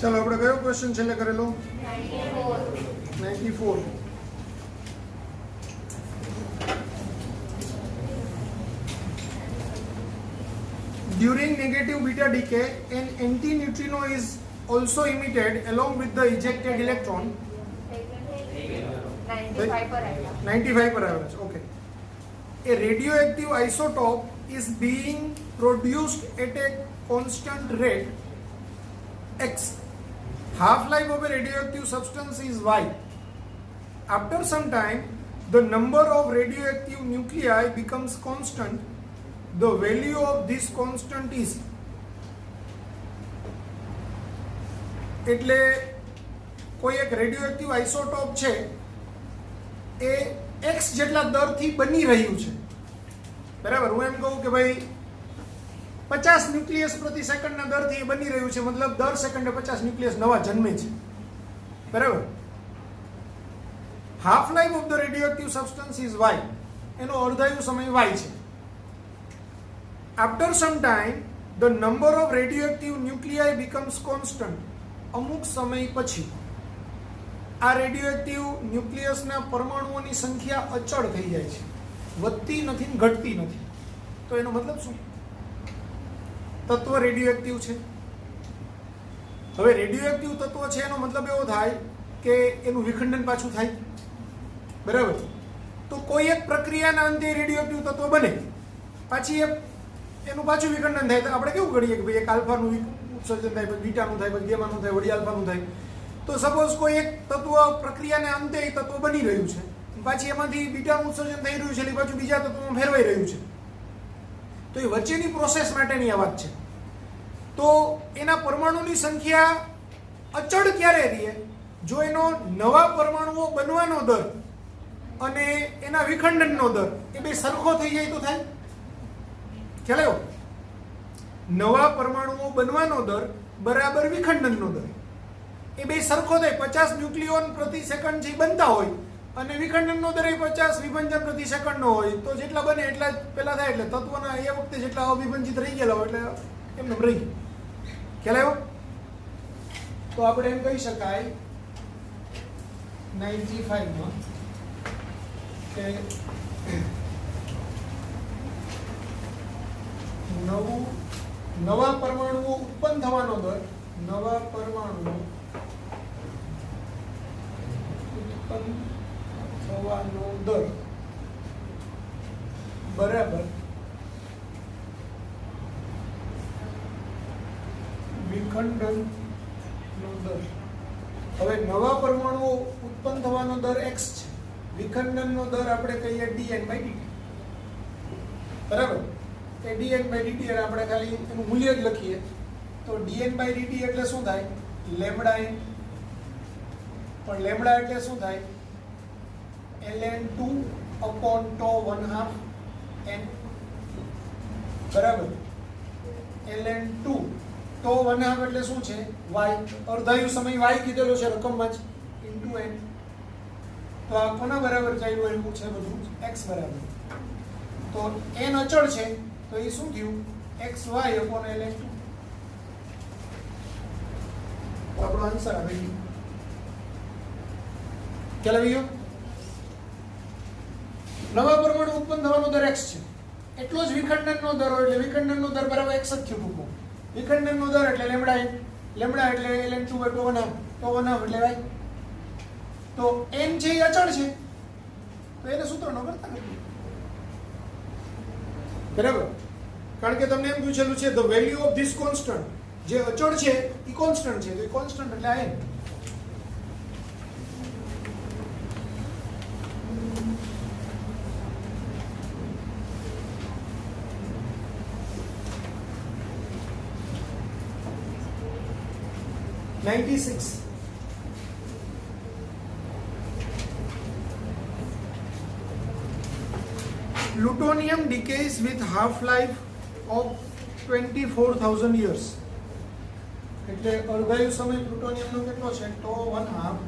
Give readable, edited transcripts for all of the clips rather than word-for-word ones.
चलो આપણે કયો ક્વેશ્ચન છેલ્લે કરેલો 94 During negative beta decay, an antineutrino is also emitted along with the ejected electron. 95 per average. 95 per average. Okay. A radioactive isotope is being produced at a constant rate x. Half-life of a radioactive substance is y. After some time, the number of radioactive nuclei becomes constant. The value of this constant is. એટલે કોઈ એક radioactive isotope છે એ x જેટલા દરથી બની રહ્યું છે, બરાબર. હું એમ કહું કે ભાઈ 50 ન્યુક્લિયસ પ્રતિ સેકન્ડના દરથી એ બની રહ્યું છે, મતલબ દર સેકન્ડે 50 ન્યુક્લિયસ નવા જન્મે છે, બરાબર. Half life of the radioactive substance is y. એનો અર્ધાયુ સમય y છે. After some time, the number of radioactive nuclei becomes constant. અમુક સમય પછી આ રેડિયોએક્ટિવ ન્યુક્લિયસના પરમાણુઓની સંખ્યા અચળ થઈ જાય છે, વધતી નથી ને ઘટતી નથી. તો એનો મતલબ શું? તત્વ રેડિયોએક્ટિવ છે. હવે રેડિયોએક્ટિવ તત્વ છે એનો મતલબ એવો થાય કે એનું વિખંડન પાછું થાય, બરાબર. તો કોઈ એક પ્રક્રિયાના અંતે રેડિયોએક્ટિવ તત્વ બને, પાછી એનું પાછું વિખંડન થાય. તો આપણે કેવું કરીએ કે ભાઈ એક આલ્ફાનું ઉત્સર્જન થાય, પછી બીટાનું થાય, પછી ગેમાનું થાય, વળી આલ્ફાનું થાય. તો સપોઝ કોઈ એક તત્વ પ્રક્રિયાના અંતે એ તત્વ બની રહ્યું છે, પાછી એમાંથી બીટાનું ઉત્સર્જન થઈ રહ્યું છે, એટલે પાછું બીજા તત્વમાં ફેરવાઈ રહ્યું છે. તો એ વચ્ચેની પ્રોસેસ માટેની આ વાત છે. તો એના પરમાણુની સંખ્યા અચળ ક્યારે રહે? જો એનો નવા પરમાણુઓ બનવાનો દર અને એના વિખંડનનો દર એ બે સરખો થઈ જાય તો થાય. ખ્યાલ આવ્યો? નવા પરમાણુઓ બનવાનો દર બરાબર વિખંડનનો દર એ બે સરખો થાય. 50 ન્યુક્લિયોન પ્રતિ સેકન્ડ જે બનતા હોય અને વિખંડનનો દર 50 વિભંજન પ્રતિ સેકન્ડનો હોય, તો જેટલા બને એટલા પેલા થાય. એટલે તત્વના એ વખતે જેટલા અવિભંજિત રહી ગયેલા હોય એટલે એમને રહી. ખ્યાલ આવ્યો? તો આપણે એમ કહી શકાય 95 માં કે નવા પરમાણુઓ ઉત્પન્ન થવાનો દર, નવા પરમાણુઓ ઉત્પન્ન થવાનો દર બરાબર વિખંડનનો દર. હવે નવા પરમાણુઓ ઉત્પન્ન થવાનો દર x છે, વિખંડનનો દર આપણે કહીએ dn/dt, બરાબર. એ dn/dt એટલે આપણે ખાલી એનું મૂલ્ય જ લખીએ તો dn/dt એટલે શું થાય? Lambda n. પણ લેમ્બડા એટલે શું થાય? ln2 upon tau 1/2 n, બરાબર. ln2 tau 1/2 એટલે શું છે? y. અર્ધાયુ સમય y કીધેલો છે રકમમાં જ, ઇન્ટુ n. તો આ કોના બરાબર ચાલ્યું એવું છે બધું? x બરાબર. તો n અચળ છે તો એ શું થયું? xy upon ln2. તો આપણો આન્સર આવી ગયો. ખ્યાલ આવી ગયો? નવા પરમાણુ ઉત્પન્ન થવાનો દર x છે, એટલો જ વિખંડનનો દર હોય એટલે વિખંડનનો દર બરાબર x જ થયું ટૂંકો. વિખંડનનો દર એટલે લેમ્બડા n, લેમ્બડા એટલે ln2/1/2 એટલે y. તો n છે એ અચળ છે તો એને સૂત્રનો કરતા નથી, બરાબર. કારણ કે તમને એમ પૂછેલું છે the value of this constant, જે અચળ છે એ કોન્સ્ટન્ટ છે, તો એ કોન્સ્ટન્ટ એટલે આ n. Plutonium decays with half-life of 24,000 years. એટલે અર્ધાયુ સમય પ્લુટોનિયમનો કેટલો છે? તો 1/2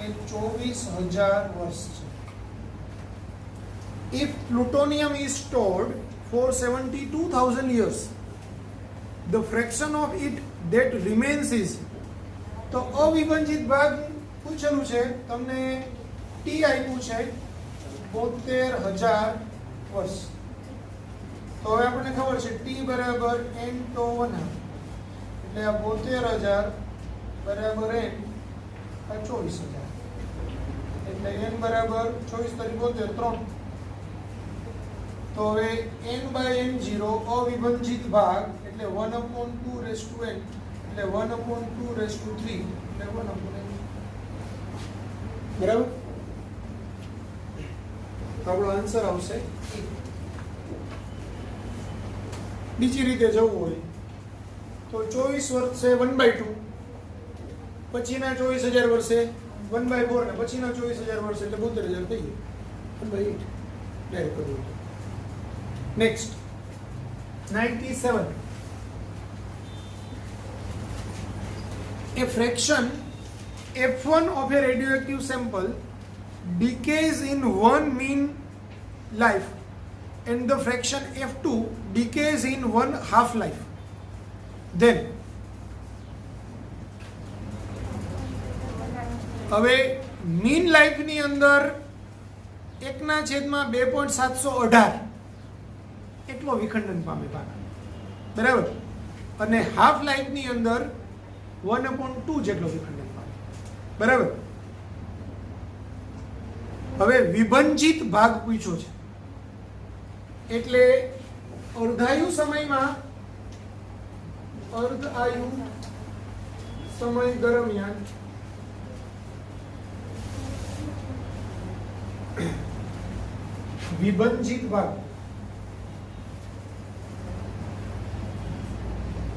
એ 24,000 વર્ષ છે. If plutonium is stored for 72,000 years, the fraction of it that remains is, તો અવિભાજિત ભાગ પૂછેલું છે તમને, ટી આપ્યું છે 72,000 વર્ષ. તો હવે આપણને ખબર છે ટી બરાબર n તો 1/2 એટલે આ 72,000 બરાબર n આ 24,000 એટલે n બરાબર 24 તરી 72 3. તો હવે n/n0 અવિભાજિત ભાગ એટલે 1/2 રેઝ ટુ n એટલે 1/2 રેઝ ટુ 3 એટલે 1/n. બરાબર? તો આપણો આન્સર આવશે. બીજી રીતે જવું હોય તો 24 વર્ષે 1/2, પછીના 24,000 વર્ષે 1/4 ને પછીના 24,000 વર્ષે એટલે 72,000 થઈ ગયું 1/8 ડાયરેક્ટ કરવું. Next 97. A fraction f1 of a radioactive sample decays in one mean life and the fraction f2 decays in one half life. Then હવે મીન લાઈફની અંદર 1/2.718 એટલો વિખંડન પામે પાના, બરાબર, અને હાફ લાઈફની અંદર 1/2 જેટલો વિખંડન પામે, બરાબર. હવે વિભંજિત ભાગ પૂછ્યો છે એટલે અર્ધાયુ સમયમાં, અર્ધાયુ સમય દરમિયાન વિભંજિત ભાગ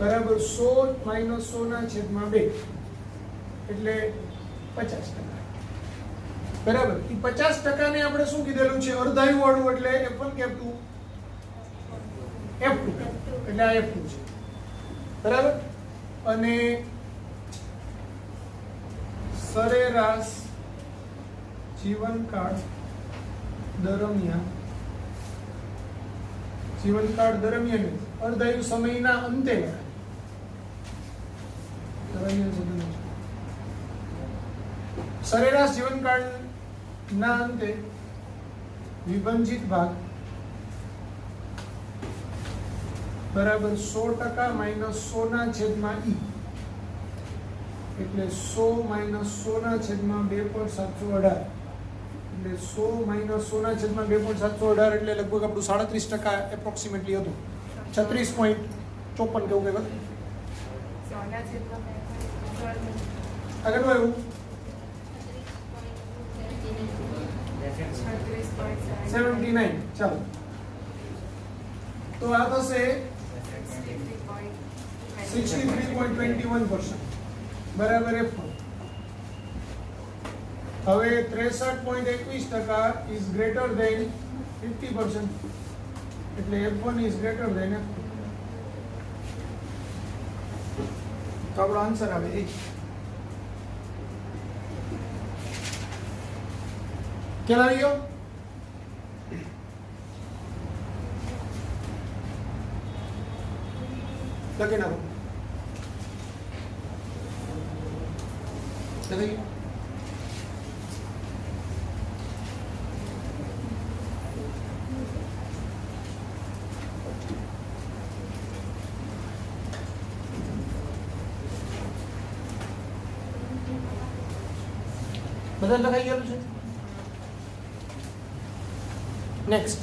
બરાબર 100 - 100/2 એટલે 50%. બરાબર. એ 50% ને આપણે શું કીધેલું છે? અર્ધાયુ વાળું એટલે f1 કે f2? f2 એટલે આ f2 છે, બરાબર. અને સરેરાશ જીવનકાળ દરમિયાન અર્ધાયુ સમયના અંતે સરેરાશ જીવનકાળના અંતે વિભંજિત ભાગ બરાબર 100% - 100/e એટલે 100 - 100/2.718 એટલે 100 - 100/2.718 એટલે લગભગ આપણું 37% એપ્રોક્સિમેટલી હતું. 36.54 કેવું કહેવાય. આગળ આવ્યું 79. ચાલો, તો આ થશે 63.21% બરાબર f1. હવે 63.21% ઇઝ ગ્રેટર ધેન 50% એટલે f1 is greater than f2. તો આપણો આન્સર આવે 1. ખ્યાલ આવી ગયો? લખી નાખો. લખી બધા લખાઈ ગયેલું છે. Next,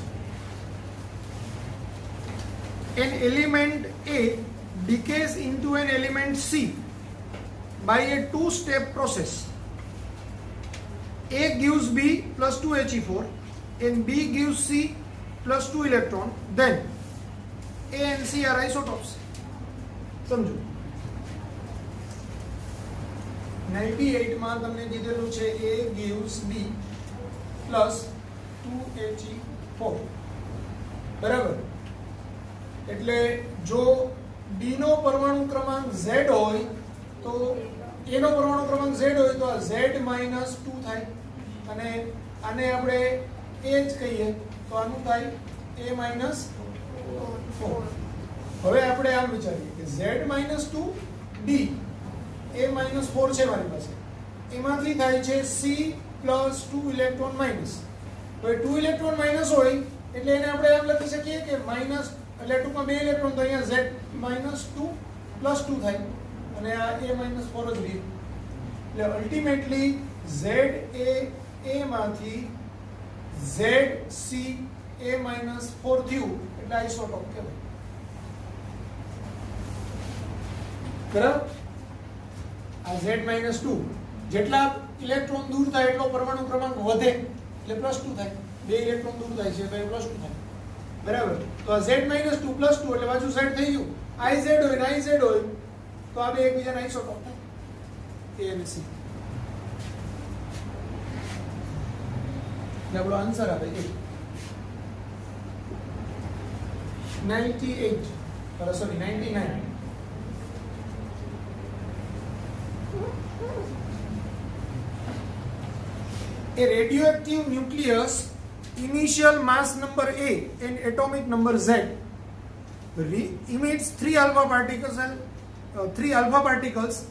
an element A decays into an element C by a two-step process. A gives B plus 2 He4 and B gives C plus 2 electron. Then A and C are isotopes. સમજો. 98 માં તમને કીધેલું છે A gives B plus 2 He4, બરાબર. એટલે જો D નો પરમાણુ ક્રમાંક Z હોય તો A નો પરમાણુ ક્રમાંક Z હોય તો આ Z માઇનસ 2 થાય અને આને આપણે A જ કહીએ તો આનું થાય A માઇનસ 4. હવે આપણે આમ વિચારીએ કે Z minus 2 D A minus 4 છે મારી પાસે, એમાંથી થાય છે C પ્લસ 2 ઇલેક્ટ્રોન માઇનસ. હવે 2 ઇલેક્ટ્રોન માઇનસ હોય એટલે એને આપણે એમ લખી શકીએ કે માઇનસ એટલે ટૂંકમાં 2 ઇલેક્ટ્રોન તો અહીંયા Z માઇનસ 2 પ્લસ 2 થાય અને આ A માઇનસ 4 જ રહે. એટલે અલ્ટિમેટલી ZA માંથી ZC A માઇનસ 4 થયું એટલે આઇસોટોપ કહેવાય. બરાબર? આ Z માઇનસ 2 જેટલા ઇલેક્ટ્રોન દૂર થાય એટલો પરમાણુ ક્રમાંક વધે એટલે પ્લસ 2 થાય. 2 ઇલેક્ટ્રોન દૂર થાય છે એટલે પ્લસ 2 થાય. બરાબર? તો આ Z માઇનસ 2 પ્લસ 2 એટલે બાજુ Z થઈ ગયું. IZ હોય ને IZ હોય તો આ બે એકબીજાના આઇસોટોપ થાય. A અને C. એટલે આપણો આન્સર આવે 98 sorry 99. A radioactive nucleus, initial mass number A and atomic number Z, emits 3 alpha particles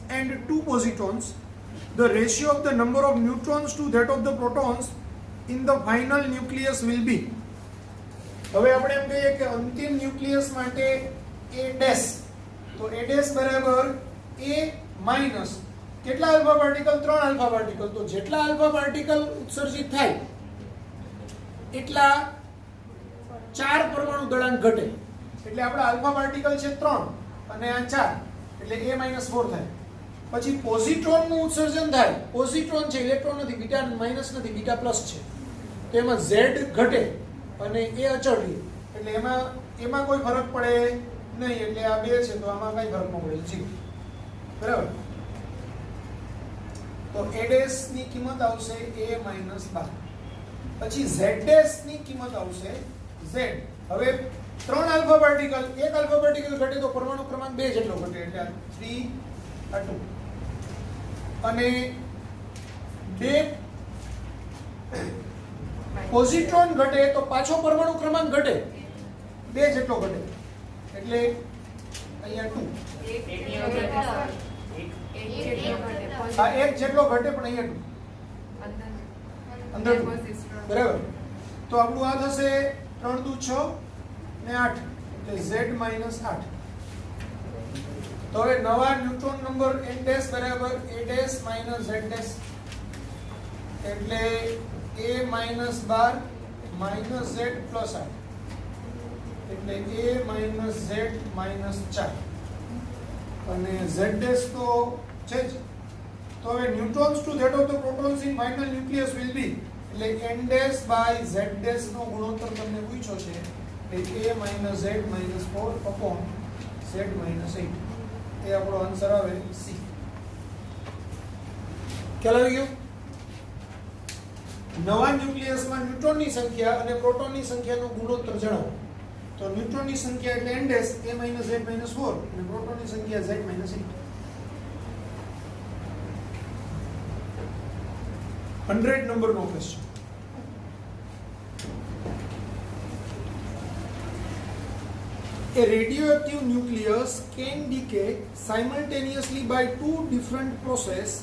and 2 positons. The ratio of the number of neutrons to that of the protons in the final nucleus will be. હવે આપણે એમ કહીએ કે અંતિમ nucleus માટે A dash તો A dash બરાબર A minus કેટલા alpha particle? 3 alpha particle. તો જેટલા આલ્ફા પાર્ટિકલ ઉત્સર્જિત થાય એટલા 4 પરમાણુ દળાંક ઘટે. એટલે આપણા આલ્ફા પાર્ટિકલ છે 3 અને આ 4 એટલે A માઇનસ 4 થાય. પછી પોઝિટ્રોનનું ઉત્સર્જન થાય. પોઝિટ્રોન છે, ઇલેક્ટ્રોન નથી, બીટા માઇનસ નથી, બીટા પ્લસ છે. તો એમાં Z ઘટે અને A અચળ રહે. એટલે એમાં કોઈ ફરક પડે નહીં. એટલે આ 2 છે તો આમાં કઈ ફરક ન પડે. જી બરાબર? તો A ડેશ ની કિંમત આવશે A માઇનસ 12. પછી Z ડેશ ની કિંમત આવશે Z. હવે 3 આલ્ફા પાર્ટિકલ, એક આલ્ફા પાર્ટિકલ ઘટે તો પરમાણુ ક્રમાંક 2 જેટલો ઘટે એટલે 3 આ 2 અને 2 પોઝિટ્રોન ઘટે તો પાછો પરમાણુ ક્રમાંક ઘટે 2 જેટલો ઘટે એટલે અહીંયા 2 આ 1 જેટલો ઘટે પણ અહીંયા 2 અંદર 2. બરાબર? તો આપણું આ થશે 3 દુ 6 ને 8 એટલે Z માઇનસ 8. તો હવે નવા ન્યુટ્રોન નંબર N ડેશ બરાબર A dash minus Z dash એટલે A minus 12 minus Z plus 8 એટલે A માઇનસ Z માઇનસ 4 અને Z ડેશ તો છે જ. તો હવે neutrons to that of the protons in final nucleus will be એટલે N dash by Z dash નો ગુણોત્તર તમને પૂછ્યો છે એટલે A minus Z minus 4 upon Z minus 8. એ આપણો આન્સર આવે C. ખ્યાલ આવી ગયો? નવા ન્યુક્લિયસમાં ન્યુટ્રોનની સંખ્યા અને પ્રોટોનની સંખ્યાનો ગુણોત્તર જણાવો. તો ન્યુટ્રોનની સંખ્યા એટલે N dash A minus Z minus 4 અને પ્રોટોનની સંખ્યા Z માઇનસ 8. 100 નંબરનો question. A radioactive nucleus can decay simultaneously by 2 different processes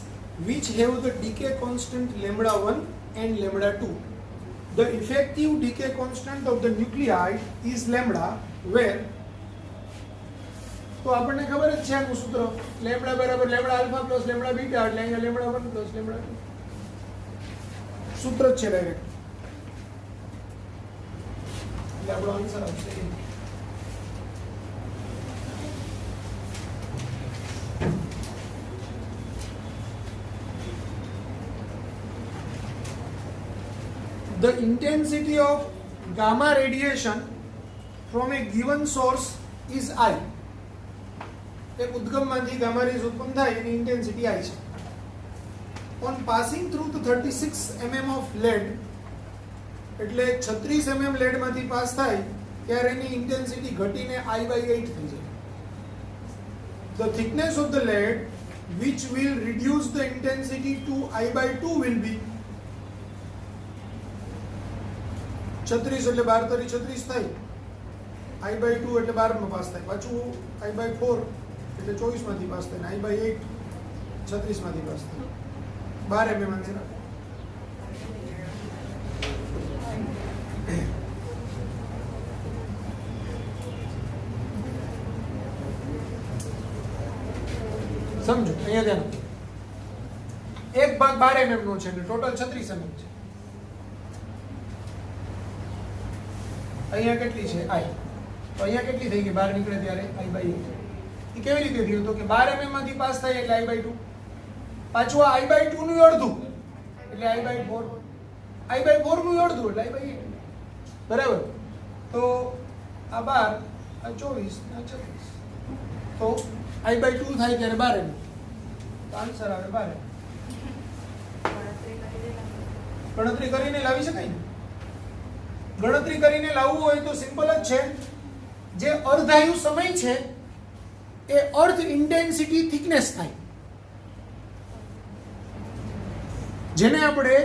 which have the decay constant λ1 and λ2. The effective decay constant of the nuclei is lambda where તો આપણને ખબર જ છે આનું સૂત્ર લેમ્બડા બરાબર lambda alpha plus lambda beta એટલે અહીંયા લેમ્બડા 1 પ્લસ લેમ્બડા 2 સૂત્ર જ છે ડાયરેક્ટ. એટલે આપણો આન્સર આવશે The intensity of gamma radiation from a given source is I. એક ઉદ્ગમમાંથી ગામા રેઝ ઉત્પન્ન થાય એની ઇન્ટેન્સિટી I છે. On passing through the 36 mm of lead એટલે 36 mm લેડ માંથી પાસ થાય ત્યારે એની ઇન્ટેન્સિટી ઘટીને I/8 થઈ જાય. The thickness of the lead which will reduce the intensity to I/2 will be 36 એટલે 12 તરી 36 થાય. I/2 એટલે 12 માં પાસ થાય. પાછું I/4 એટલે 24 માંથી પાસ થાય. I/8 36 માંથી પાસ થાય. 12 mm આન્સર આપો. સમજો અહીંયા ધ્યાન. એક ભાગ 12 mm નો છે એટલે ટોટલ 36 mm છે. અહીંયા કેટલી છે I, તો અહીંયા કેટલી થઈ ગઈ? 12 નીકળે ત્યારે I/8. એ કેવી રીતે થયું? તો કે 12 mm માંથી પાસ થાય એટલે I/2, પાછું આ I/2 નું અડધું એટલે I/4, I/4 નું અડધું એટલે I/8. બરાબર? તો આ 12, આ 24, આ 36, તો I/2 થાય ત્યારે 12 mm. તો આન્સર આવે 12. ગણતરી કરીને લાવી શકાય ને? ગણતરી કરીને લાવવું હોય તો સિમ્પલ જ છે. જે અર્ધાયુ સમય છે એ અર્ધ ઇન્ટેન્સિટી થિકનેસ થાય. જેને આપણે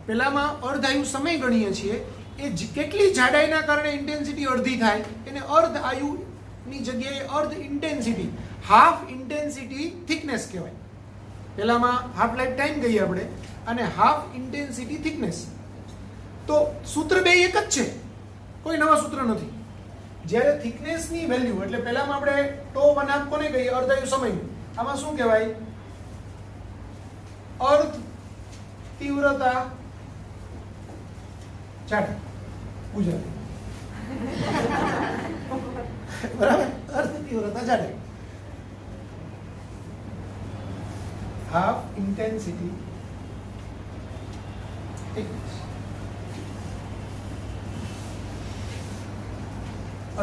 પેલામાં અર્ધાયુ સમય ગણીએ છીએ એ કેટલી જાડાઈના કારણે ઇન્ટેન્સિટી અડધી થાય એને અર્ધ આયુની જગ્યાએ અર્ધ ઇન્ટેન્સિટી, હાફ ઇન્ટેન્સિટી થિકનેસ કહેવાય. પેલામાં હાફ લાઈફ ટાઈમ કહીએ આપણે અને હાફ ઇન્ટેન્સિટી થિકનેસ. તો સૂત્ર બે એક જ છે, કોઈ નવા સૂત્ર નથી. જ્યારે થિકનેસની વેલ્યુ એટલે પહેલામાં આપણે ટો 1/2 કોને કહીએ? અર્ધાયુ સમય. આમાં શું કહેવાય? અર્ધ તીવ્રતા જાડાઈ. ગુજરાતી બરાબર? અર્ધ તીવ્રતા જાડાઈ, હાફ ઇન્ટેન્સિટી થિકનેસ.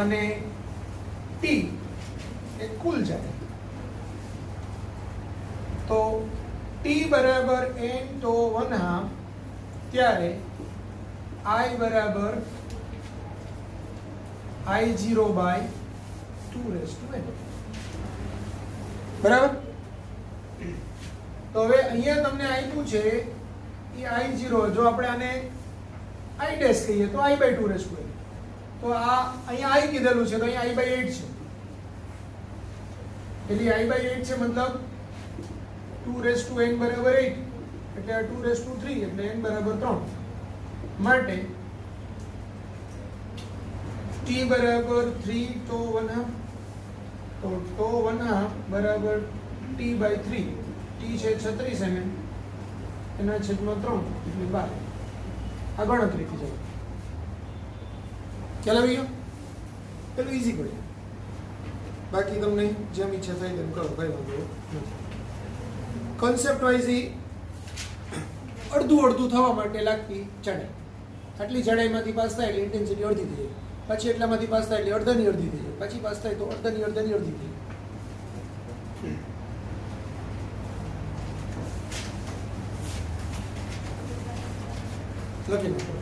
અને ટી એ કુલ જાડાઈ. તો ટી બરાબર n to 1/2 ત્યારે I બરાબર I0/2n. બરાબર? તો હવે અહીંયા તમને આપ્યું છે એ I0, જો આપણે આને I ડેશ કહીએ તો I/2n. તો આ અહીંયા I કીધેલું છે તો અહીંયા I/8 છે. એટલે I/8 છે મતલબ 2n બરાબર 8 એટલે આ 2/3 એટલે n બરાબર 3. માટે t બરાબર 3 to 1/2, તો to 1/2 બરાબર t/3. t છે 36 mm, એના છેદમાં 3 એટલે 12. આ ગણતરીથી જાય. ખ્યાલ આવી ગયો? પેલું ઈઝી પડે. બાકી તમને જેમ ઈચ્છા થાય તેમ કરો, કઈ વાંધો નથી. કન્સેપ્ટ વાઇઝ અડધું થવા માટે લાગતી જાડાઈ, આટલી જાડાઈમાંથી પાસ થાય એટલે ઇન્ટેન્સિટી અડધી થઈ જાય. પછી એટલામાંથી પાસ થાય એટલે અડધાની અડધી થઈ જાય. પછી પાસ થાય તો અડધાની અડધી થઈ જાય. લખી નાખો.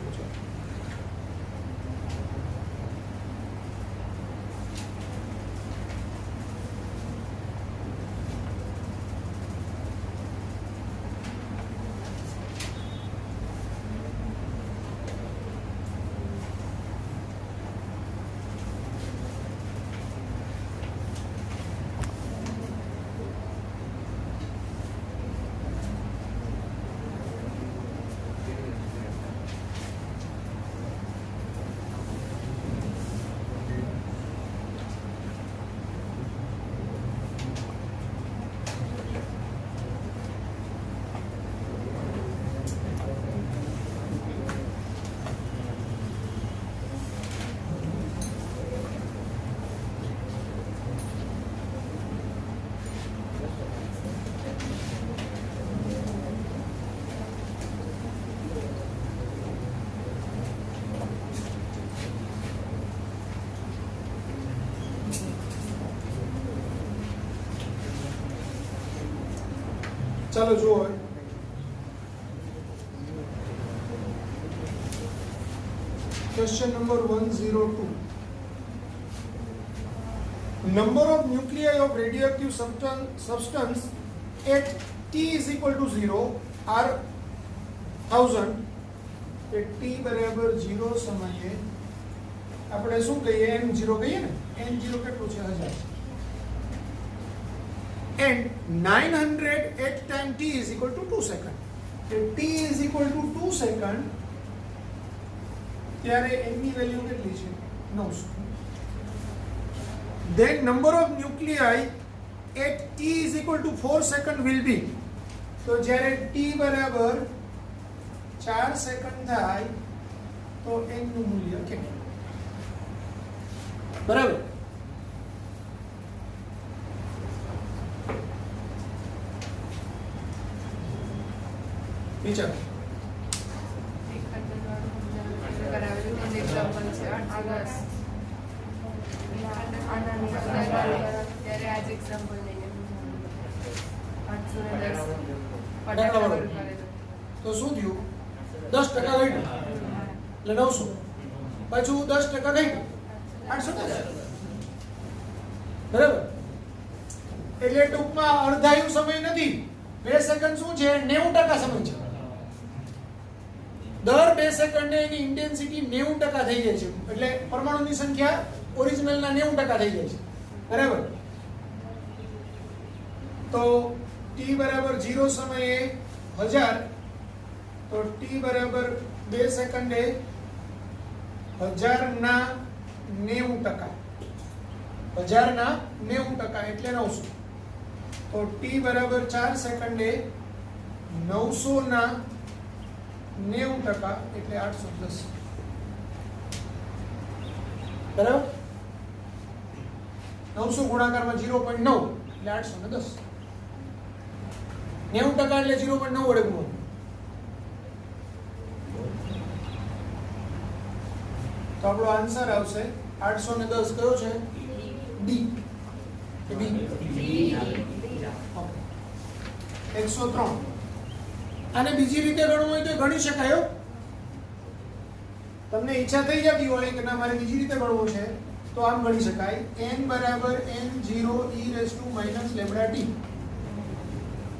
ચાલો જુઓ હવે question number 102. number of nuclei of radioactive substance at T is equal to 0 are 1000. at T બરાબર 0 સમયે આપણે શું કહીએ n0 કહીએ ને n0 કેટલું છે 1000 and 900 at time T is equal to 2 second. at T is equal to 2 second ત્યારે n ની વેલ્યુ કેટલી છે 900. then number of nuclei at T is equal to 4 second will be, તો જ્યારે T બરાબર 4 સેકન્ડ થાય તો n નું મૂલ્ય કેટલું? બરાબર. વિચારો. તો શું થયું? 10% ઘટ્યું એટલે 900, પાછું 10% ઘટ્યું 810. બરાબર. એટલે ટૂંકમાં અડધાયું સમય નથી, 2 સેકન્ડ શું છે 90% સમય છે. દર 2 સેકન્ડે એની ઇન્ટેન્સિટી 90% થઈ જાય છે, એટલે પરમાણુની સંખ્યા ઓરિજિનલના 90% થઈ જાય છે. બરાબર. તો T બરાબર 0 સમયે 1000, તો T બરાબર 2 સેકન્ડે 1000 ના 90%, 1000 ના 90% એટલે 900. તો T બરાબર 4 સેકન્ડે 900 ના 90% એટલે 810. બરાબર. 900 ગુણાકારમાં 0.9 એટલે 810. 90% એટલે 0.9 વડે ગુણો. તો આપણો આન્સર આવશે 810. કયો છે? ડી. કે બી? 103. આને બીજી રીતે ગણવું હોય તો ગણી શકાય. તમને ઈચ્છા થઈ જતી હોય કે ના મારે બીજી રીતે ગણવું છે તો આમ ગણી શકાય. n બરાબર n0 e raised to minus lambda t.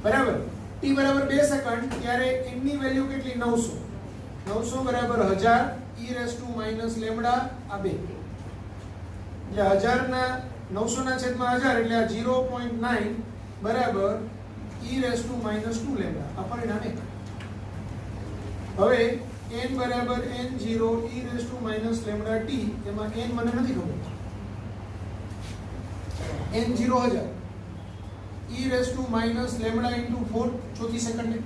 બરાબર. t બરાબર 2 સેકન્ડ ત્યારે n ની વેલ્યુ કેટલી? 900. 900 બરાબર 1000 e raised to minus lambda આ 2. એટલે 1000 ના 900 ના છેદમાં 1000 એટલે આ 0.9 બરાબર e raised to minus 2 lambda. આ પરિણામ 1. હવે n બરાબર n0 e raised to minus lambda t, એમાં n મને નથી ખબર. n0 1000 e raised to minus lambda into 4 ચોથી સેકન્ડે,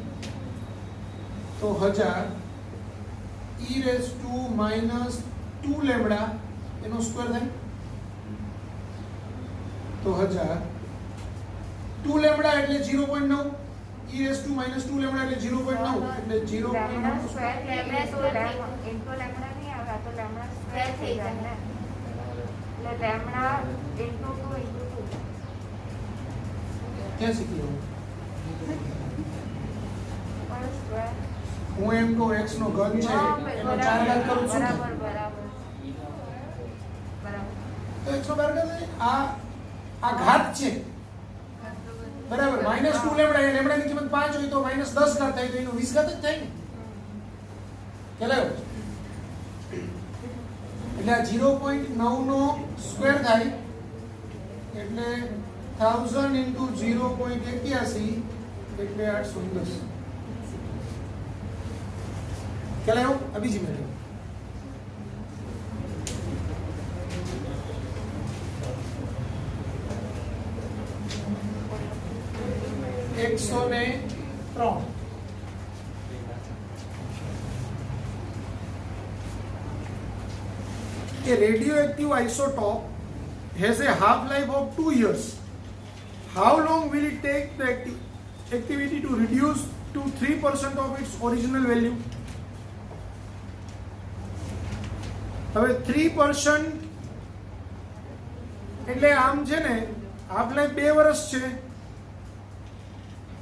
તો 1000 e raised to minus 2 lambda એનો સ્ક્વેર થાય, તો 1000 2 lambda એટલે 0.9, e raised to minus 2 lambda એટલે 0.9 એટલે 0.9 સ્ક્વેર એટલે તો ઇન્ટુ લેમ્બડા નહીં આવે, આ તો લેમ્બડા સ્ક્વેર થઈ જાય ને, એટલે લેમ્બડા ઇન્ટુ 2 ઇન્ટુ 2 ક્યાં શીખી હું? પર સ્ક્વેર હું એમ કહું x નો ઘન છે એનો 4 ઘાત કરું છું. બરાબર બરાબર બરાબર. તો 112 આ ઘાત છે. બરાબર. -2 લેમ્બડા, એ લેમ્બડાની કિંમત 5 હોય તો -10 ઘાત થાય તો એનો 20 ઘાત જ થાય ને. ખ્યાલ આવ્યો? એટલે આ 0.9 નો સ્ક્વેર થાય એટલે 1000 into 0.81 એટલે 810. ખ્યાલ આવ્યો? આ બીજી મેળવી. એકસો ને 3. A radioactive isotope has a half-life of 2 years. How long will it take the activity to reduce to 3% of its original value? હવે 3% એટલે આમ છે ને half-life 2 વર્ષ છે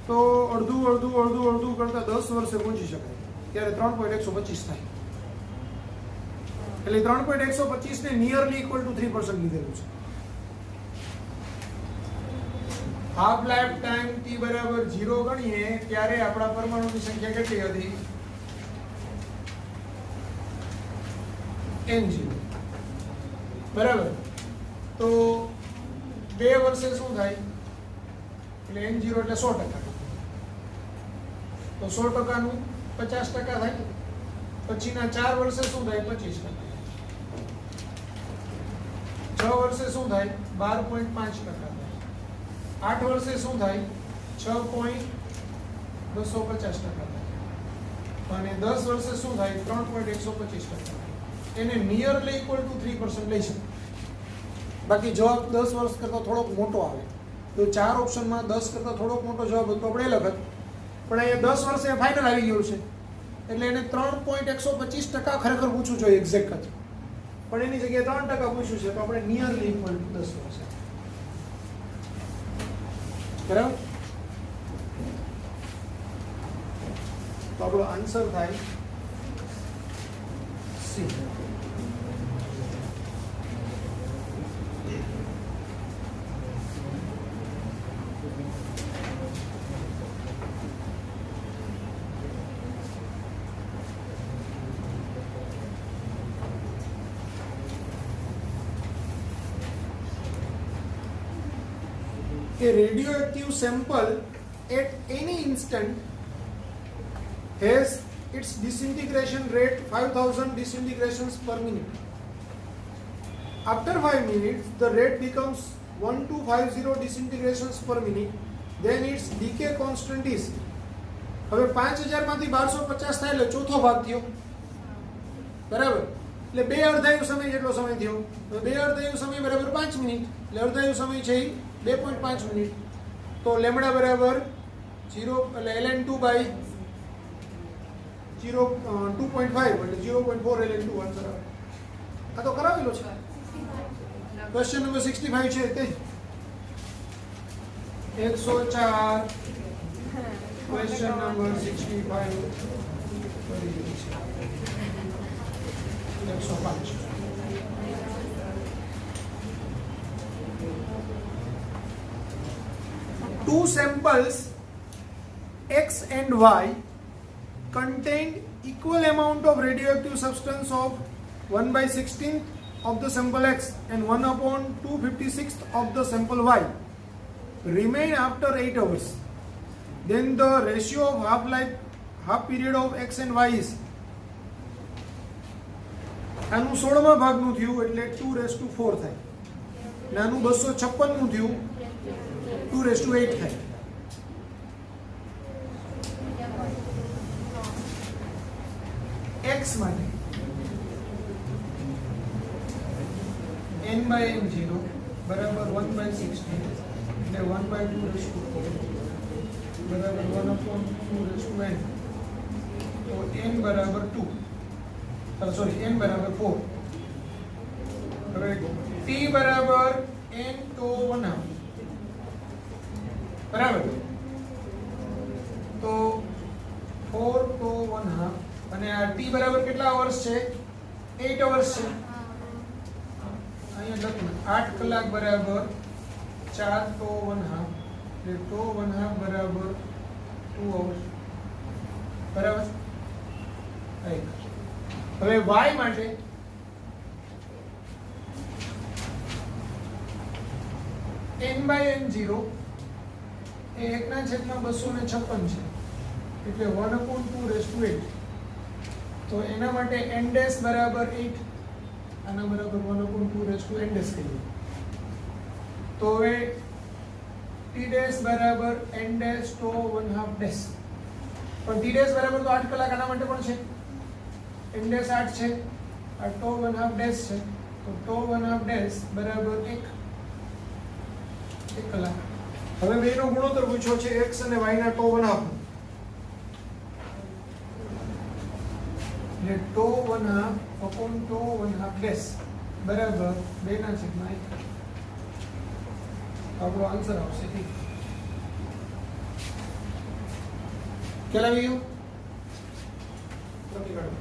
તો અડધું કરતા 10 વર્ષે પહોંચી શકાય, ત્યારે 3.125 થાય. એટલે 3.125 ને નિયરલી ઇક્વલ ટુ 3% લીધેલું છે. હાફ લાઈફ ટાઈમ t બરાબર 0 ગણીએ ત્યારે આપણા પરમાણુની સંખ્યા કેટલી હતી? n0. બરાબર. તો 2 વર્ષે શું થાય? એટલે n0 એટલે 100%. તો 100% નું 50% થાય. પછીના 4 વર્ષે શું થાય? 25%. 6 વર્ષે શું થાય? 12.5% થાય. 8 વર્ષે શું થાય? 6.250% થાય. અને 10 વર્ષે શું થાય? 3.125% થાય. એને નિયરલી ઇક્વલ ટુ 3% લઈ શકે. બાકી જવાબ 10 વર્ષ કરતાં થોડોક મોટો આવે. તો 4 ઓપ્શનમાં 10 કરતાં થોડોક મોટો જવાબ હતો આપણે લખત. પણ અહીંયા 10 વર્ષે ફાઇનલ આવી ગયું છે. એટલે એને 3.125% ખરેખર પૂછવું જોઈએ એક્ઝેક્ટ જ. પણ એની જગ્યાએ 3% પૂછ્યું છે તો આપણે નિયરલી ઇક્વલ ટુ 10 વર્ષ. બરાબર. તો આપણો આન્સર થાય C. A radioactive sample at any instant has its disintegration rate 5000 disintegrations per minute. After 5 minutes, the rate becomes 1250 disintegrations per minute. Then its decay constant is. હવે 5000 માંથી 1250 થાય એટલે ચોથો ભાગ થયો. બરાબર. એટલે 2 અર્ધાયુ સમય જેટલો સમય થયો. તો 2 અર્ધાયુ સમય બરાબર 5 મિનિટ. એટલે અર્ધાયુ સમય છે 2.5 મિનિટ. તો લેમડા બરાબર 0 એટલે ln2 બાય 2.5 એટલે 0.4 ln2 આન્સર આવે. આ તો કરાવેલો છે. ક્વેશ્ચન નંબર 65 છે તે 104. ક્વેશ્ચન નંબર 65 કરી દીધું છે 105. Two samples X and Y contained equal amount of radioactive substance of 1/16 of the sample X and 1/256 of the sample Y remain after 8 hours. Then the ratio of half period of X and Y is. આનું 16મા ભાગનું થયું એટલે 2:4 થાય. અને આનું 256 નું થયું 2:8 થાય. X માટે n/n0 બરાબર 1/16 એટલે 1/2/4 બરાબર 1/2/n. તો n બરાબર 2 સોરી n બરાબર 4. હવે t બરાબર n તો 1/2 બરાબર. તો 4 તો 1/2 અને આ t બરાબર કેટલા અવર્સ છે? 8 અવર્સ છે. અહીંયા લખું 8 કલાક બરાબર 4 તો 1/2 એટલે તો 1/2 બરાબર 2 અવર્સ બરાબર. હવે y માટે n/n0 એ 1/256 છે એટલે 1/2/8. તો એના માટે n ડેશ બરાબર 8. આના બરાબર 1/2n ડેશ કહીએ. તો હવે t ડેશ બરાબર n ડેશ તો 1/2 ડેશ. પણ t ડેશ બરાબર તો 8 કલાક આના માટે પણ છે. n ડેશ 8 છે. આ તો 1/2 ડેશ છે. તો તો 1/2 ડેશ બરાબર 1 કલાક. હવે બેનો ગુણોત્તર પૂછ્યો છે x અને y ના તો 1/2. એટલે તો 1/2 અપોન તો 1/2 ડેશ બરાબર 2/1. આપણો આન્સર આવશે ઠીક. ખ્યાલ આવી ગયો? લખી કાઢો.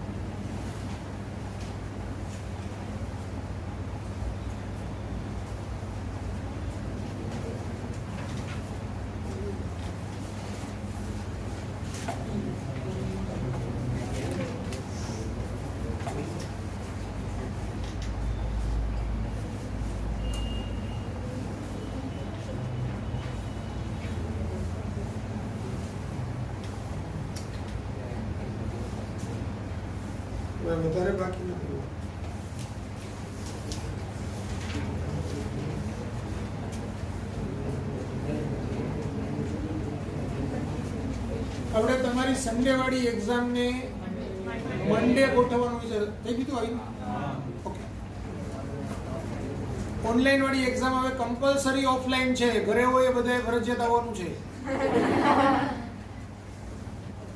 મારે વધારે બાકી નથી. આપણે તમારી સન્ડે વાળી એક્ઝામ ને મંડે ગોઠવવાનું છે. થઈ ગયું આવ્યું? ઓકે. ઓનલાઈન વાળી એક્ઝામ હવે કમ્પલસરી ઓફલાઈન છે. ઘરે હોય એ બધાએ ફરજિયાત આવવાનું છે.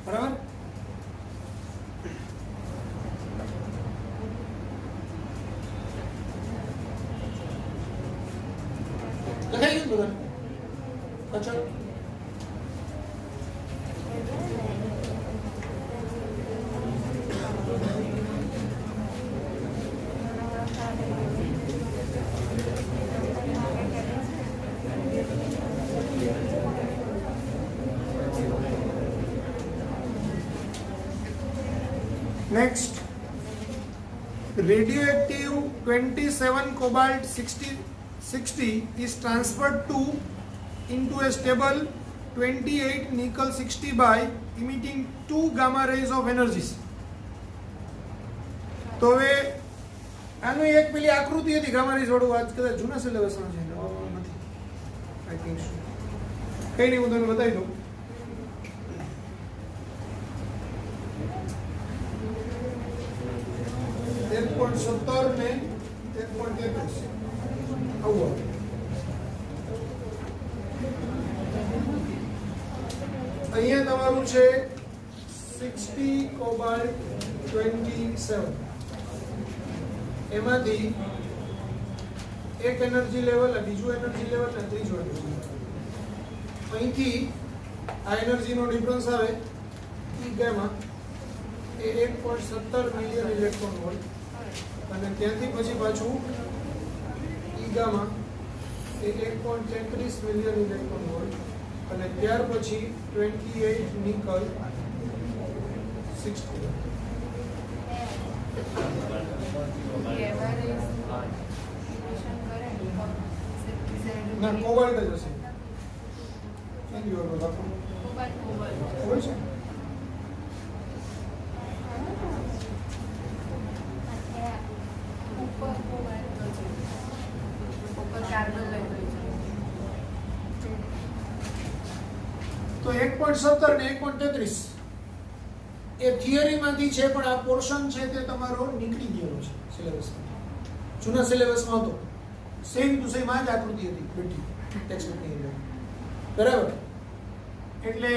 બરાબર? લખાઈ ગયું બધા? અચ્છા. Next, radioactive 27 cobalt 60 is transferred to into a stable 28 nickel 60 by emitting 2 gamma rays of energies. તો હવે આનું એક પેલી આકૃતિ હતી ગામા રેઝ વાળું, આજ કદાચ જૂના સિલેબસમાં છે, નથી આઈ થિંક સો. કઈ નહીં, હું તમને બતાવી દઉં. સત્તર ને 1.33 આવું. અહીંયા તમારું છે 60 કોબાલ્ટ 27. એમાંથી એક એનર્જી લેવલ, બીજું એનર્જી લેવલ ને ત્રીજું એનર્જી લેવલ. અહીંથી આ એનર્જીનો ડિફરન્સ આવે ઈ ગામા એ 1.17 મિલિયન ઇલેક્ટ્રોન વોલ્ટ, અને ત્યાંથી પછી પાછું ઈ ગામા એ 1.33 મિલિયન ઇલેક્ટ્રોન વોલ્ટ, અને ત્યાર પછી 28 નિકલ 60. ના, કોબાલ્ટ જ હશે. ક્યાંથી વાળો રાખો? કોબાલ્ટ છે. તો 1.17 ને 1.33 એ થિયરીમાંથી છે, પણ આ પોર્શન છે તે તમારો નીકળી ગયેલો છે સિલેબસમાં. જૂના સિલેબસમાં હતો, સેમ ટુ સેમ આ જ આકૃતિ હતી બેઠી ટેક્સ્ટબુકની અંદર. બરાબર? એટલે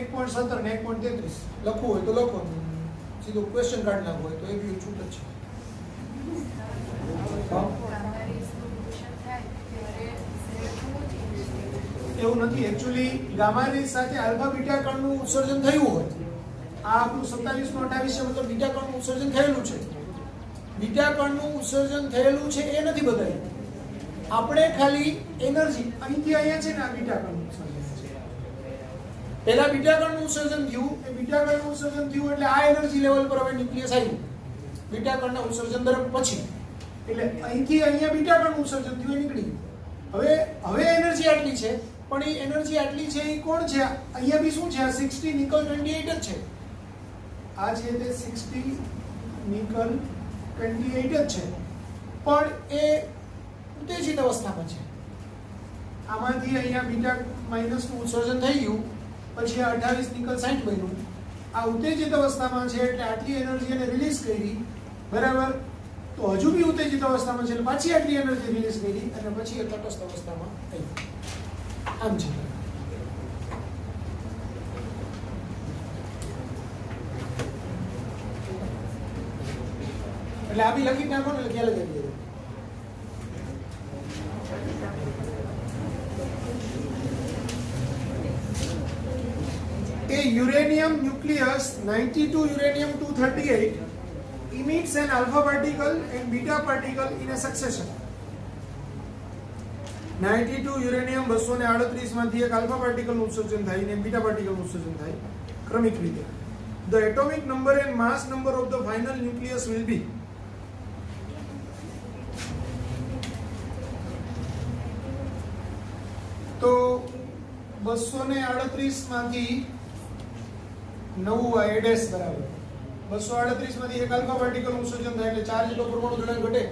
1.17 ને 1.33 લખવું હોય તો લખો, સીધો ક્વેશ્ચન કાઢ નાખવો હોય તો એ બી છૂટ જ છે. એવું નથી. એકચ્યુઅલી ગામા રેઝ સાથે આલ્ફા બીટા કણનું ઉત્સર્જન થયું હોય, આ આપણું 27 નો 28 છે, મતલબ બીટા કણનું ઉત્સર્જન થયેલું છે. બીટા કણનું ઉત્સર્જન થયેલું છે એ નથી બતાવ્યું. આપણે ખાલી એનર્જી અહીંથી અહીંયા છે ને, આ બીટા કણનું ઉત્સર્જન છે. પહેલા બીટા કણનું ઉત્સર્જન થયું, એ બીટા કણનું ઉત્સર્જન થયું એટલે આ એનર્જી લેવલ પર હવે ન્યુક્લિયસ આવ્યું બીટા કણના ઉત્સર્જન દરમિયાન પછી. એટલે અહીંથી અહીંયા બીટા કણનું ઉત્સર્જન થયું એ નીકળી ગયું. હવે એનર્જી આટલી છે, પણ એ એનર્જી આટલી છે એ કોણ છે? અહીંયા બી શું છે? આ 60 નિકલ 28 જ છે. આ છે તે 60 નિકલ 28 જ છે, પણ એ ઉત્તેજિત અવસ્થામાં છે. આમાંથી અહીંયા બીટા માઇનસનું ઉત્સર્જન થઈ ગયું, પછી આ 28 નિકલ 60 બન્યું. આ ઉત્તેજિત અવસ્થામાં છે એટલે આટલી એનર્જી એને રિલીઝ કરી. બરાબર? તો હજુ બી ઉત્તેજિત અવસ્થામાં છે એટલે પાછી આટલી એનર્જી રિલીઝ કરી, અને પછી એ તટસ્થ અવસ્થામાં થઈ. આમ છે. એટલે આ બી લખી નાખો ને, ખ્યાલ જ આવી જાય. A uranium nucleus 92 uranium 238 emits an alpha particle and beta particle in a succession. 92 uranium 238 માંથી એક આલ્ફા પાર્ટિકલનું ઉત્સર્જન થાય અને બીટા પાર્ટિકલનું ઉત્સર્જન થાય ક્રમિક રીતે. The atomic number and mass number of the final nucleus will be. તો 238 માંથી 9 એડેસ બરાબર 238 માંથી એક આલ્ફા પાર્ટિકલ ઉત્સર્જન થાય એટલે 4 જેટલો પરમાણુ દળાંક ઘટે.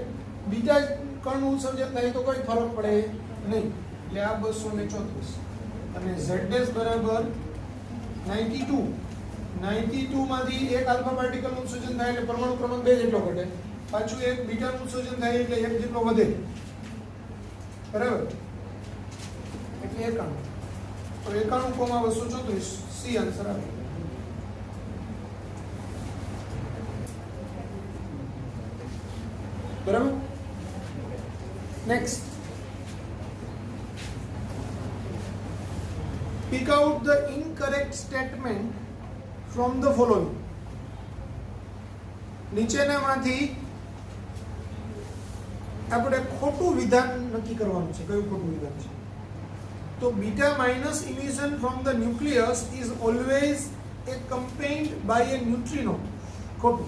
બીટા કણનું ઉત્સર્જન થાય તો કોઈ ફરક પડે નહીં. એટલે આ 234 અને z' બરાબર 92. 92 માંથી એક આલ્ફા પાર્ટિકલ ઉત્સર્જન થાય એટલે પરમાણુ ક્રમાંક 2 જેટલો ઘટે. પાછું એક બીટાનું ઉત્સર્જન થાય એટલે 1 જેટલો વધે. બરાબર? એટલે 91. તો 91,234 સી આન્સર આવે. બરાબર? Next. Pick out the incorrect statement from the following. નીચેનામાંથી આપણે ખોટું વિધાન નક્કી કરવાનું છે. કયું ખોટું વિધાન છે? તો beta minus emission from the nucleus is always accompanied by a neutrino. ખોટું.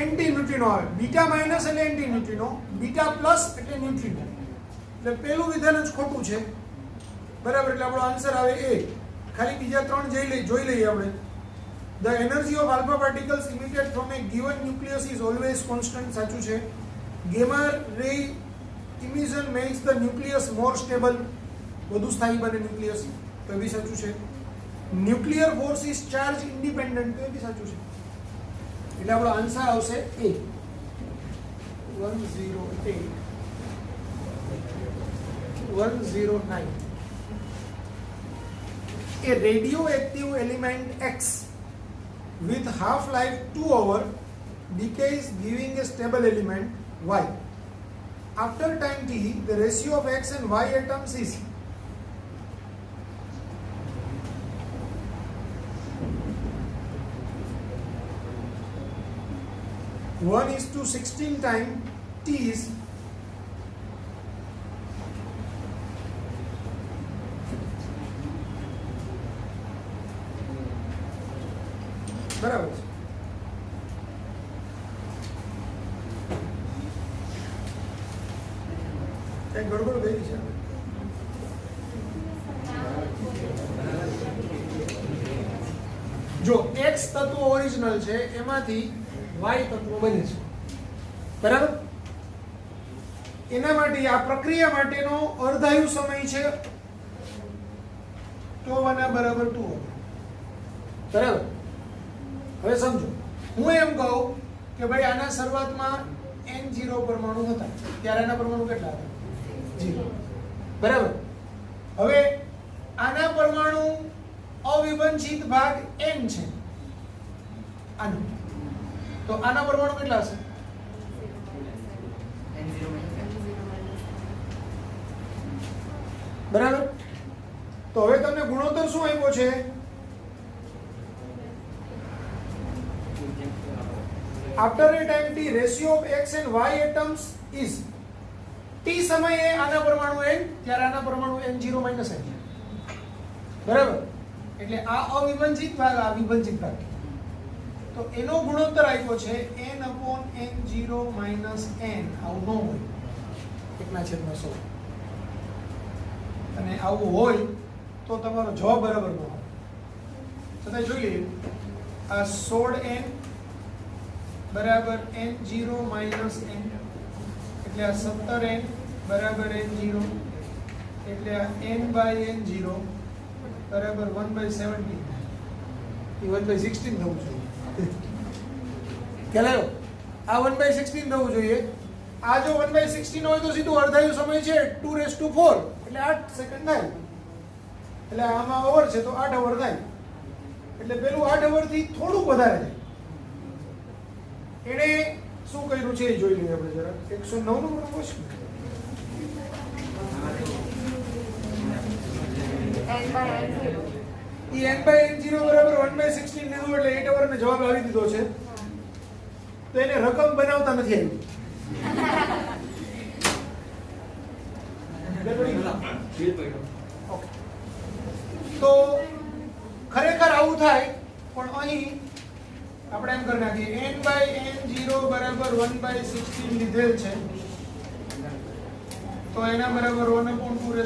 એન્ટી ન્યુટ્રિનો આવે. બીટા માઇનસ એટલે એન્ટી ન્યુટ્રિનો, બીટા પ્લસ એટલે ન્યુટ્રિનો. એટલે પહેલું વિધાન જ ખોટું છે. બરાબર? એટલે આપણો આન્સર આવે એ. ખાલી બીજા ત્રણ જોઈ લઈએ આપણે. The energy of alpha particles emitted from a given nucleus is always constant. સાચું છે. Gamma ray emission makes the nucleus more stable. વધુ સ્થાયી બને ન્યુક્લિયસ. તો એ બી સાચું છે. Nuclear force is charge independent. તો એ બી સાચું છે. એટલે આપણો આન્સર આવશે એ. 108 109. A radioactive element X with half-life 2 hours decays giving a stable element Y. After time t, the ratio of X and Y atoms is 1:16 time t is બરાબર છે. કઈ ગડબડ થઈ છે? જો x તત્વ ઓરિજિનલ છે એમાંથી y તત્વ બને છે. બરાબર? એના માટે આ પ્રક્રિયા માટેનો અર્ધાયુ સમય છે તો ના બરાબર 2. બરાબર? હવે સમજો, હું એમ કહું કે ભાઈ આના શરૂઆતમાં n0 પરમાણુ હતા, ત્યારે આના પરમાણુ કેટલા હતા? 0. બરાબર? હવે આના પરમાણુ અવિભાજિત ભાગ n છે આનો, તો આના પરમાણુ કેટલા હશે? બરાબર? તો હવે તમને ગુણોત્તર શું આપ્યો છે? After a time t, ratio of x and y atoms is t સમયે આના પરમાણુ n, ત્યારે આના પરમાણુ n0 n. બરાબર? એટલે આ અવિભાજિત ભાગ, આ વિભાજિત ભાગ, તો એનો ગુણોત્તર આપ્યો છે n/n0 n. આવું ન હોય 1/100, અને આવું હોય તો તમારો જવાબ બરાબર ન આવે. છતાં જોઈ લઈએ. આ 16n બરાબર n0 n, એટલે આ 17n બરાબર n0, એટલે આ n/n0 બરાબર 1/17. એ 1/16 થવું જોઈએ. ખ્યાલ આવ્યો? આ 1/16 થવું જોઈએ. આ જો 1/16 હોય તો સીધું અડધાયું સમય છે 2⁴, એટલે 8 સેકન્ડ થાય. એટલે આમાં અવર છે તો 8 અવર થાય. એટલે પેલું 8 અવર થી થોડુંક વધારે થાય. એને શું કર્યું છે એ જોઈ લઈએ આપણે જરા. 109 નો ક્વેશ્ચન. n/n0 બરાબર 1/16 લીધું એટલે 8 અવર ને જવાબ આવી દીધો છે. તો એને રકમ બનાવતા નથી આવી. તો ખરેખર આવું થાય, પણ અહીં આપણે એમ કરી નાખીએ n/n0 બરાબર 1/16 લીધેલ છે, તો એના બરાબર 1/2⁴,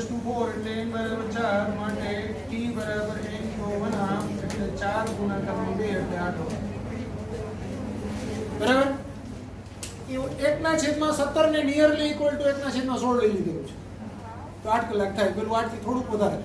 એટલે n બરાબર 4, માટે t બરાબર n/1 એટલે 4 ગુણાકાર 2 એટલે 8. બરાબર? એવું 1/17 ને નિયરલી ઇક્વલ ટુ 1/16 લઈ લીધેલું છે. તો 8 કલાક થાય. પેલું 8 થી થોડુંક વધારે.